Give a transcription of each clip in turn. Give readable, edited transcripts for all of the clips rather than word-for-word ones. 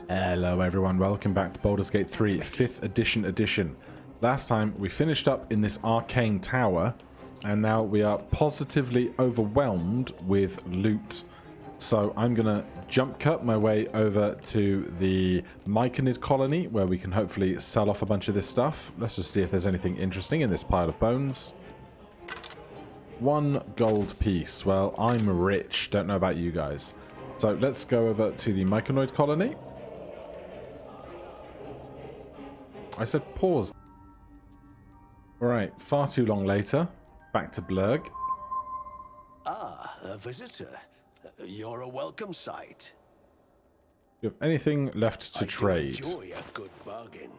Hello everyone, welcome back to Baldur's Gate 3 5th edition. Last time we finished up in this arcane tower, and now we are positively overwhelmed with loot. So I'm gonna jump cut my way over to the Myconid colony, where we can hopefully sell off a bunch of this stuff. Let's just see if there's anything interesting in this pile of bones. 1 gold piece. Well, I'm rich, don't know about you guys. So let's go over to the Myconid colony. I said pause. Alright, far too long later. Back to Blurg. Ah, a visitor. You're a welcome sight. Do you have anything left to trade? I enjoy a good bargain.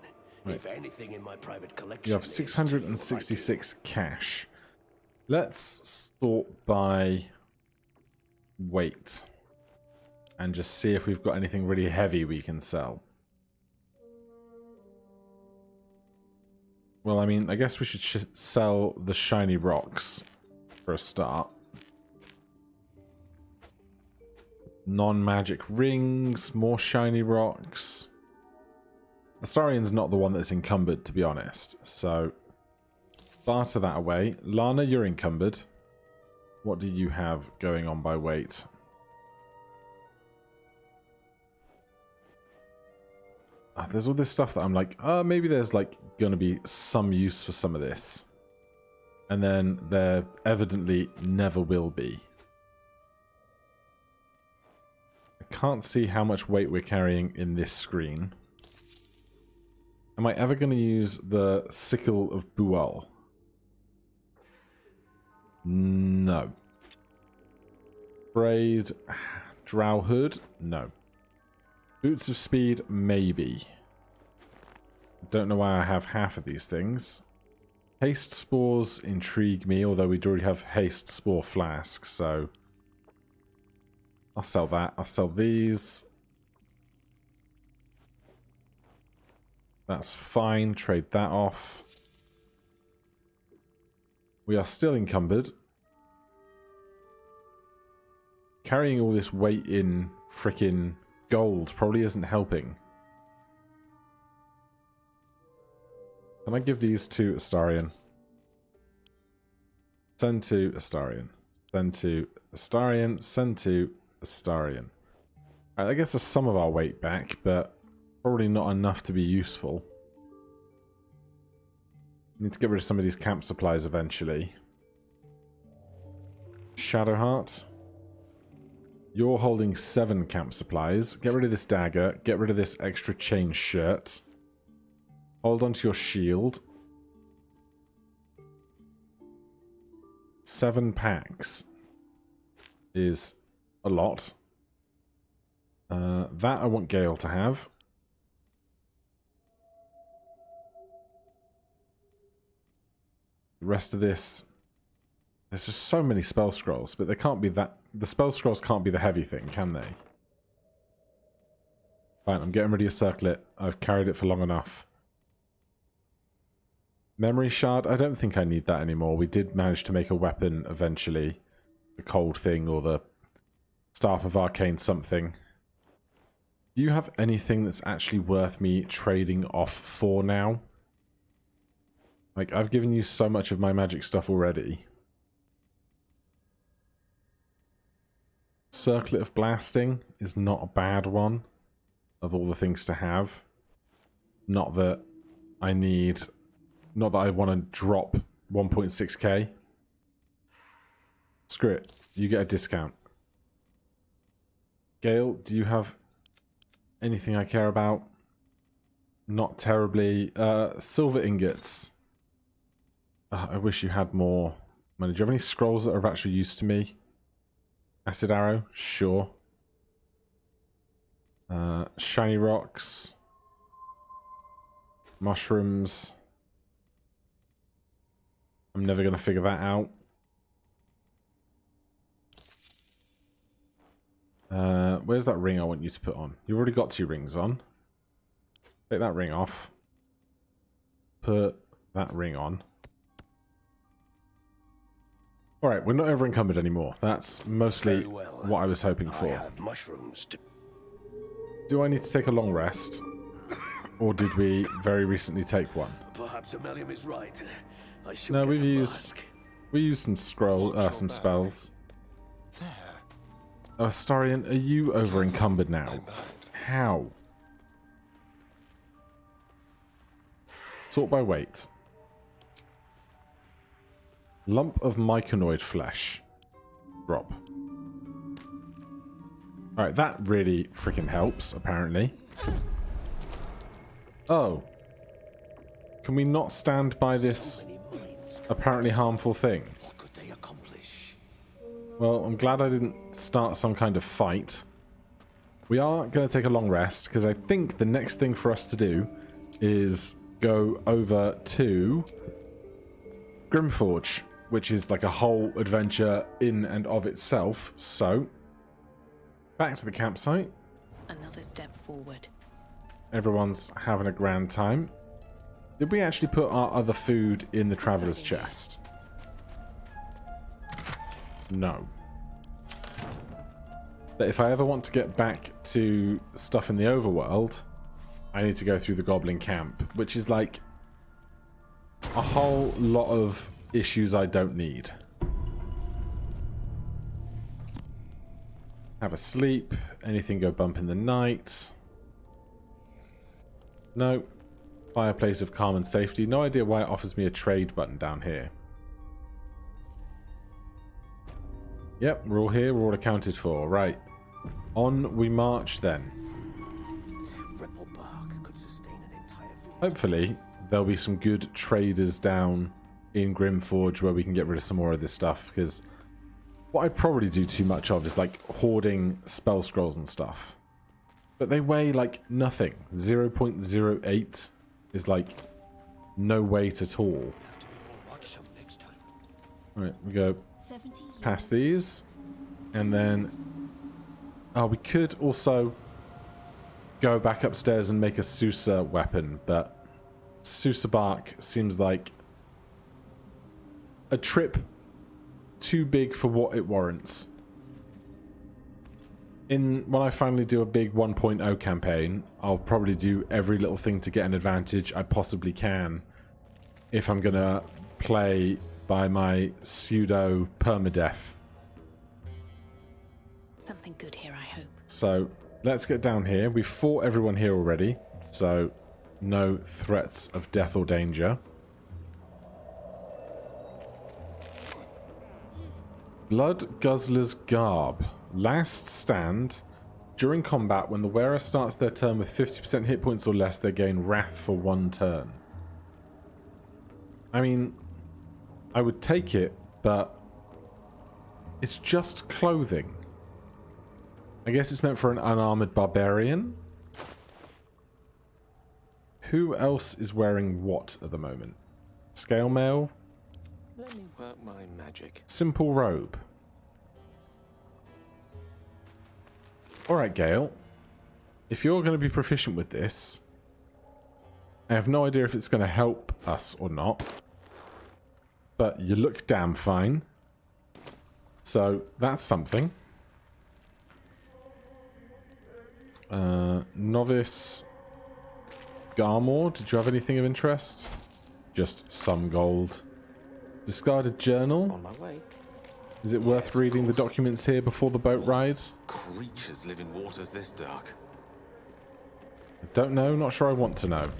Right. If anything in my private collection. You have 666 cash. Let's sort by weight. And just see if we've got anything really heavy we can sell. Well, I mean, I guess we should sell the shiny rocks for a start. Non-magic rings, more shiny rocks. Astarion's not the one that's encumbered, to be honest. So, barter that away. Lana, you're encumbered. What do you have going on by weight? There's all this stuff that I'm like, maybe there's like gonna be some use for some of this. And then there evidently never will be. I can't see how much weight we're carrying in this screen. Am I ever gonna use the Sickle of Bual? No. Braid Drow Hood? No. Boots of Speed? Maybe. Don't know why I have half of these things. Haste Spores intrigue me, although we already have Haste Spore Flask, so I'll sell that. I'll sell these. That's fine. Trade that off. We are still encumbered. Carrying all this weight in frickin' gold probably isn't helping. Can I give these to Astarion? Send to Astarion. Send to Astarion. Send to Astarion. Alright, that gets us some of our weight back, but probably not enough to be useful. Need to get rid of some of these camp supplies eventually. Shadowheart. You're holding 7 camp supplies. Get rid of this dagger. Get rid of this extra chain shirt. Hold on to your shield. 7 packs is a lot. That I want Gale to have. The rest of this... There's just so many spell scrolls, but they can't be that... The spell scrolls can't be the heavy thing, can they? Fine, I'm getting rid of your circlet. I've carried it for long enough. Memory shard? I don't think I need that anymore. We did manage to make a weapon eventually. The cold thing or the Staff of Arcane something. Do you have anything that's actually worth me trading off for now? Like, I've given you so much of my magic stuff already. Circlet of Blasting is not a bad one of all the things to have. Not that I need... Not that I want to drop 1.6k. Screw it. You get a discount. Gale, do you have anything I care about? Not terribly. Silver ingots. I wish you had more money. Do you have any scrolls that are of actual use to me? Acid arrow? Sure. Shiny rocks. Mushrooms. I'm never going to figure that out. Where's that ring I want you to put on? You've already got 2 rings on. Take that ring off. Put that ring on. Alright, we're not over encumbered anymore. That's mostly what I was hoping for. I have mushrooms to... Do I need to take a long rest? Or did we very recently take one? Perhaps Ammonium is right. I should No, get we've a used mask. some some spells. There. Oh, Astarion, are you over encumbered now? How? Sort by weight. Lump of myconoid flesh. Drop. Alright, that really freaking helps, apparently. Oh. Can we not stand by this apparently harmful thing? What could they accomplish? Well, I'm glad I didn't start some kind of fight. We are going to take a long rest, because I think the next thing for us to do is go over to Grimforge, which is like a whole adventure in and of itself. So, back to the campsite. Another step forward. Everyone's having a grand time. Did we actually put our other food in the traveler's chest? No. But if I ever want to get back to stuff in the overworld, I need to go through the goblin camp, which is like a whole lot of issues I don't need. Have a sleep. Anything go bump in the night? No. Fireplace of calm and safety. No idea why it offers me a trade button down here. Yep, we're all here. We're all accounted for. Right. On we march then. Ripple bark could sustain an entire village. Hopefully, there'll be some good traders down in Grimforge where we can get rid of some more of this stuff, because what I probably do too much of is like hoarding spell scrolls and stuff. But they weigh like nothing. 0.08 is like no weight at all. Right, we go past these. And then... oh, we could also go back upstairs and make a Susa weapon, but Susa bark seems like a trip too big for what it warrants. When I finally do a big 1.0 campaign, I'll probably do every little thing to get an advantage I possibly can if I'm gonna play by my pseudo permadeath. Something good here, I hope. So let's get down here. We've fought everyone here already, so no threats of death or danger. Blood Guzzler's Garb. Last stand. During combat, when the wearer starts their turn with 50% hit points or less, they gain Wrath for 1 turn. I mean, I would take it, but it's just clothing. I guess it's meant for an unarmored barbarian. Who else is wearing what at the moment? Scale mail? Let me work my magic. Simple robe. Alright, Gale. If you're going to be proficient with this, I have no idea if it's going to help us or not. But you look damn fine. So, that's something. Novice Garmor, did you have anything of interest? Just some gold. Discarded journal. On my way. Is it worth reading the documents here before the boat ride? Creatures live in waters this dark. I don't know, not sure I want to know.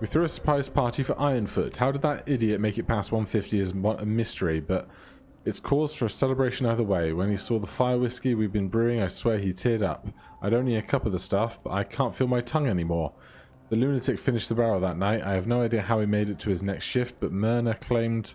We threw a surprise party for Ironfoot. How did that idiot make it past 150 is a mystery, but it's cause for a celebration either way. When he saw the fire whiskey we've been brewing, I swear he teared up. I'd only a cup of the stuff, but I can't feel my tongue anymore. The lunatic finished the barrel that night. I have no idea how he made it to his next shift, but Myrna claimed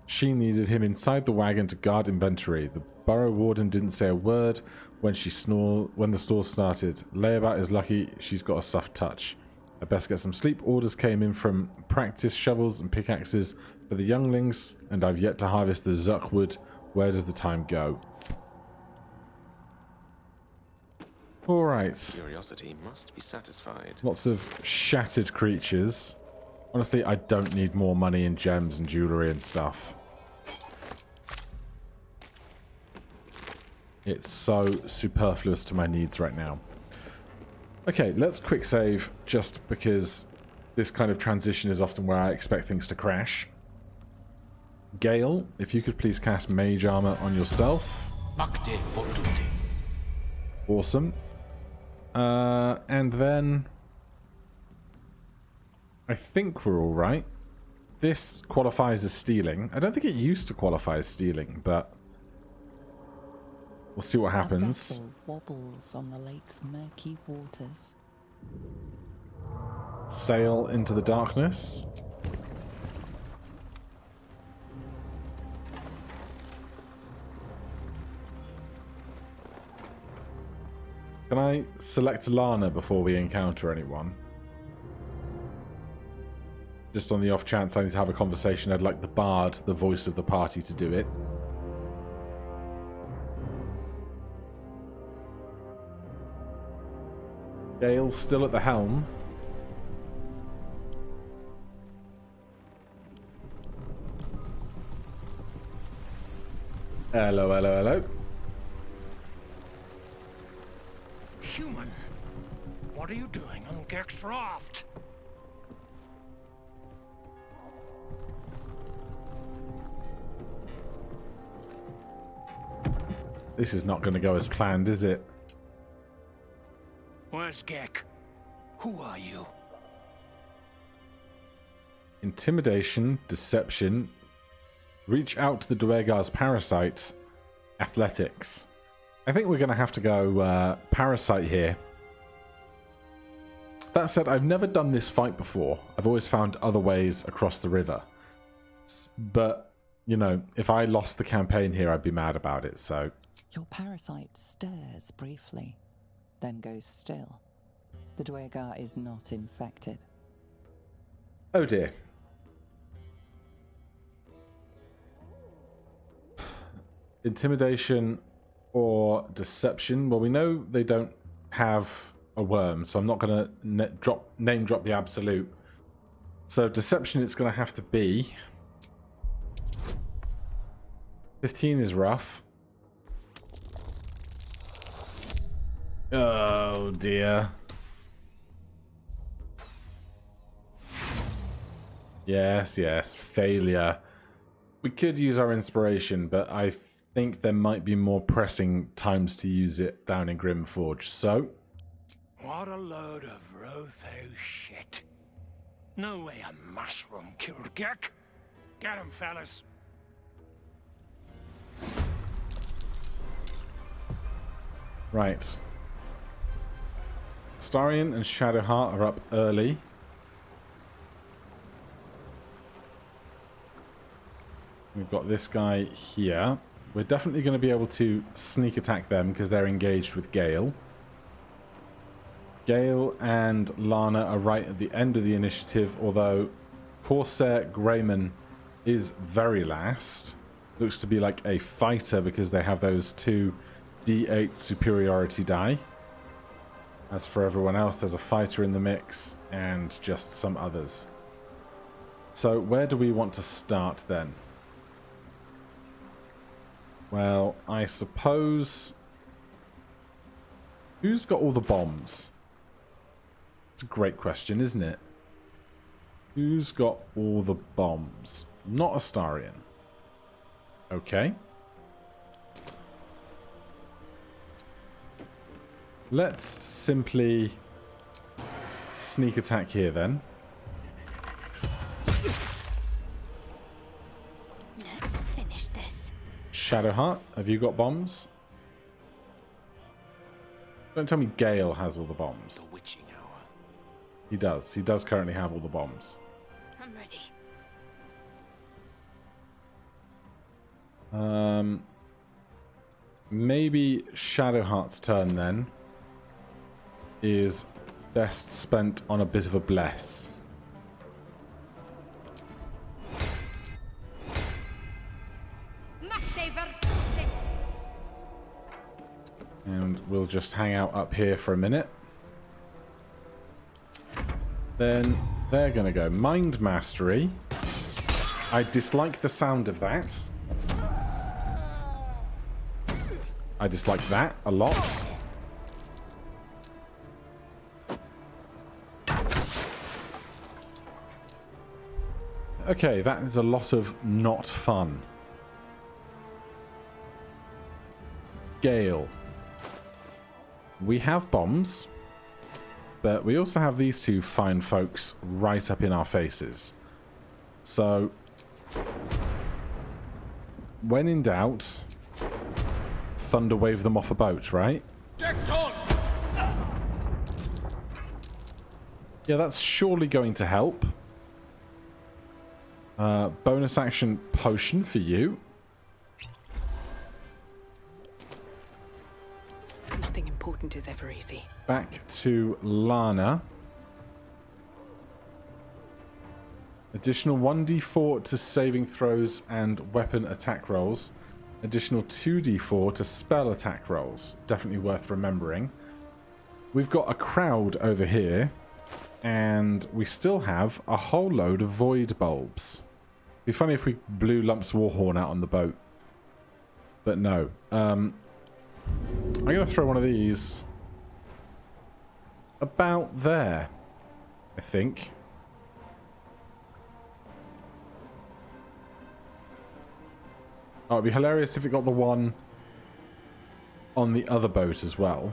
she needed him inside the wagon to guard inventory. The borough warden didn't say a word when the store started. Layabout is lucky she's got a soft touch. I best get some sleep. Orders came in from practice shovels and pickaxes for the younglings, and I've yet to harvest the Zuckwood. Where does the time go? Alright. Curiosity must be satisfied. Lots of shattered creatures. Honestly, I don't need more money and gems and jewellery and stuff. It's so superfluous to my needs right now. Okay, let's quick save just because this kind of transition is often where I expect things to crash. Gale, if you could please cast Mage Armor on yourself. Awesome. And then I think we're all right. This qualifies as stealing. I don't think it used to qualify as stealing, but we'll see what happens. A vessel wobbles on the lake's murky waters. Sail into the darkness. Can I select Lana before we encounter anyone? Just on the off chance I need to have a conversation, I'd like the Bard, the voice of the party, to do it. Gale still at the helm. Hello, hello, hello. Human, what are you doing on Gek's raft? This is not going to go as planned, is it? Where's Gek? Who are you? Intimidation, deception, reach out to the Dwegar's parasite, athletics. I think we're going to have to go parasite here. That said, I've never done this fight before. I've always found other ways across the river. But, you know, if I lost the campaign here, I'd be mad about it, so... Your parasite stirs briefly, then goes still. The Dwegar is not infected. Oh dear. Intimidation or deception. Well, we know they don't have a worm, so I'm not going to name drop the absolute. So deception it's going to have to be. 15 is rough. Oh dear. Yes, yes, failure. We could use our inspiration, but I think there might be more pressing times to use it down in Grimforge, so... What a load of Rotho shit. No way a mushroom killed Gek. Get him, fellas. Right. Starion and Shadowheart are up early. We've got this guy here. We're definitely going to be able to sneak attack them because they're engaged with Gale. Gale and Lana are right at the end of the initiative, although Corsair Greyman is very last. Looks to be like a fighter because they have those 2 D8 superiority die. As for everyone else, there's a fighter in the mix and just some others. So where do we want to start then? Well, I suppose... Who's got all the bombs? It's a great question, isn't it? Who's got all the bombs? Not Astarion. Okay. Let's simply sneak attack here then. Let's finish this. Shadowheart, have you got bombs? Don't tell me Gale has all the bombs. The witching hour. He does. He does currently have all the bombs. I'm ready. Maybe Shadowheart's turn then is best spent on a bit of a bless. And we'll just hang out up here for a minute. Then they're going to go Mind Mastery. I dislike the sound of that. I dislike that a lot. Okay, that is a lot of not fun. Gale. We have bombs, but we also have these two fine folks right up in our faces. So, when in doubt, thunder wave them off a boat, right? Yeah, that's surely going to help. Bonus action potion for you. Nothing important is ever easy. Back to Lana. Additional 1d4 to saving throws and weapon attack rolls. Additional 2d4 to spell attack rolls. Definitely worth remembering. We've got a crowd over here. And we still have a whole load of void bulbs. Be funny if we blew Lump's Warhorn out on the boat. But no. I'm going to throw one of these about there, I think. Oh, it'd be hilarious if it got the one on the other boat as well.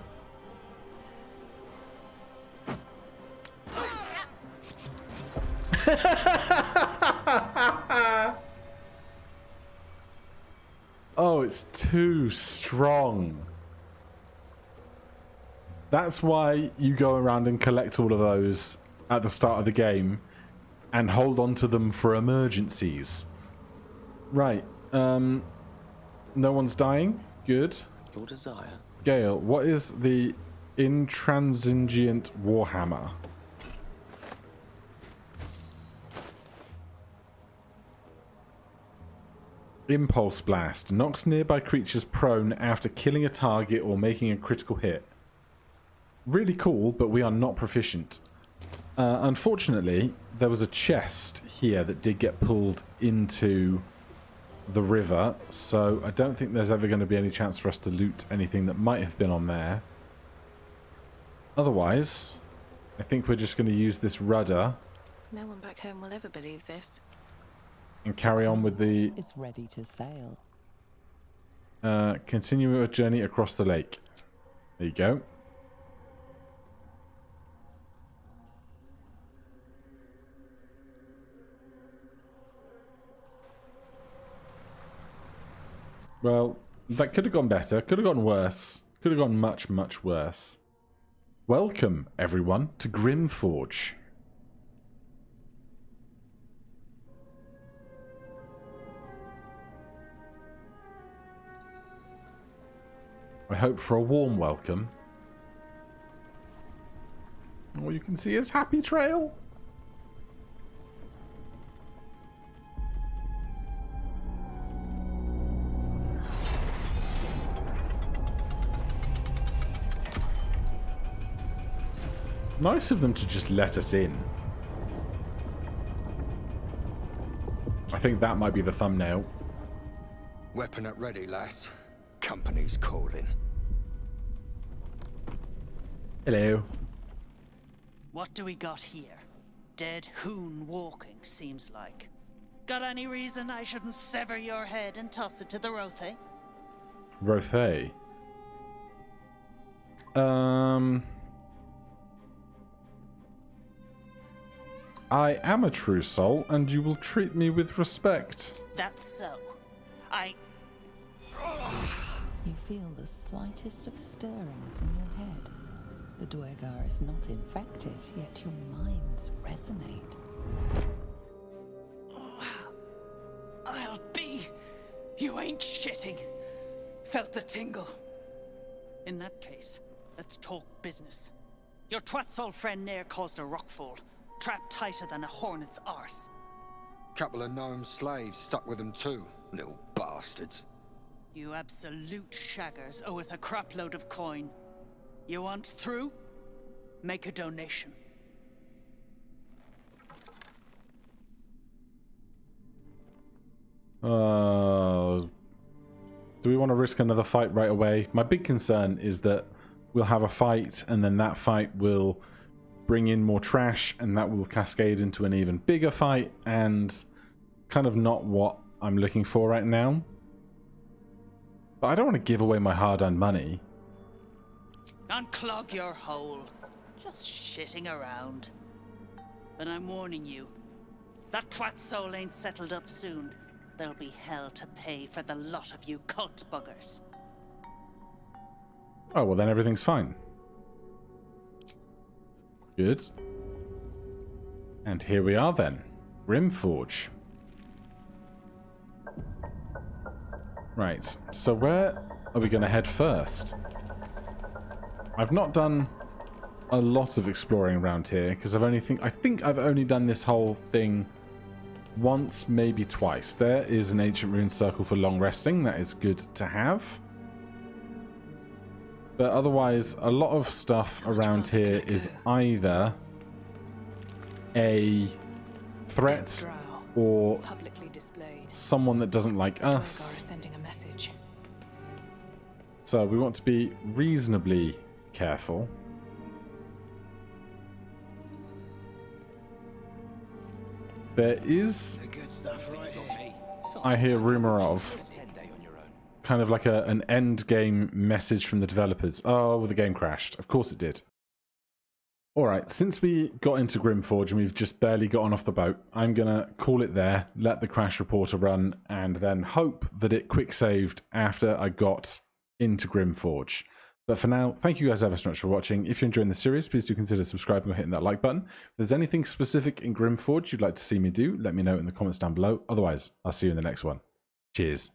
Oh, it's too strong. That's why you go around and collect all of those at the start of the game and hold on to them for emergencies. Right. No one's dying. Good. Your desire. Gale, what is the intransigent warhammer? Impulse blast. Knocks nearby creatures prone after killing a target or making a critical hit. Really cool, but we are not proficient. Unfortunately, there was a chest here that did get pulled into the river, so I don't think there's ever going to be any chance for us to loot anything that might have been on there. Otherwise, I think we're just going to use this rudder. No one back home will ever believe this. And carry on with the... is ready to sail. Continue your journey across the lake. There you go. Well, that could have gone better. Could have gone worse. Could have gone much, much worse. Welcome, everyone, to Grimforge. I hope for a warm welcome. All you can see is Happy Trail. Nice of them to just let us in. I think that might be the thumbnail. Weapon at ready, lass. Company's calling. Hello. What do we got here? Dead hoon walking, seems like. Got any reason I shouldn't sever your head and toss it to the Rothe? Rothe. I am a true soul, and you will treat me with respect. That's so. You feel the slightest of stirrings in your head. The Dwegar is not infected, yet your minds resonate. I'll be. You ain't shitting. Felt the tingle. In that case, let's talk business. Your twat's old friend Nair caused a rockfall. Trapped tighter than a hornet's arse. Couple of gnome slaves stuck with them too, little bastards. You absolute shaggers owe us a crapload of coin. You want through? Make a donation. Do we want to risk another fight right away? My big concern is that we'll have a fight, and then that fight will bring in more trash, and that will cascade into an even bigger fight, and kind of not what I'm looking for right now. But I don't want to give away my hard-earned money. Unclog your hole. Just shitting around. But I'm warning you, that twat soul ain't settled up soon. There'll be hell to pay for the lot of you cult buggers. Oh, well then everything's fine. Good. And here we are then. Grimforge. Right, so where are we going to head first? I've not done a lot of exploring around here, because I think I've only done this whole thing once, maybe twice. There is an ancient rune circle for long resting. That is good to have. But otherwise, a lot of stuff around here is either a threat or someone that doesn't like us. So we want to be reasonably careful. There is, I hear rumor of, kind of like an end game message from the developers. Oh, well, the game crashed. Of course it did. Alright, since we got into Grimforge and we've just barely gotten off the boat, I'm going to call it there, let the crash reporter run, and then hope that it quick saved after I got into Grimforge. But for now, thank you guys ever so much for watching. If you're enjoying the series, please do consider subscribing or hitting that like button. If there's anything specific in Grimforge you'd like to see me do, let me know in the comments down below. Otherwise, I'll see you in the next one. Cheers.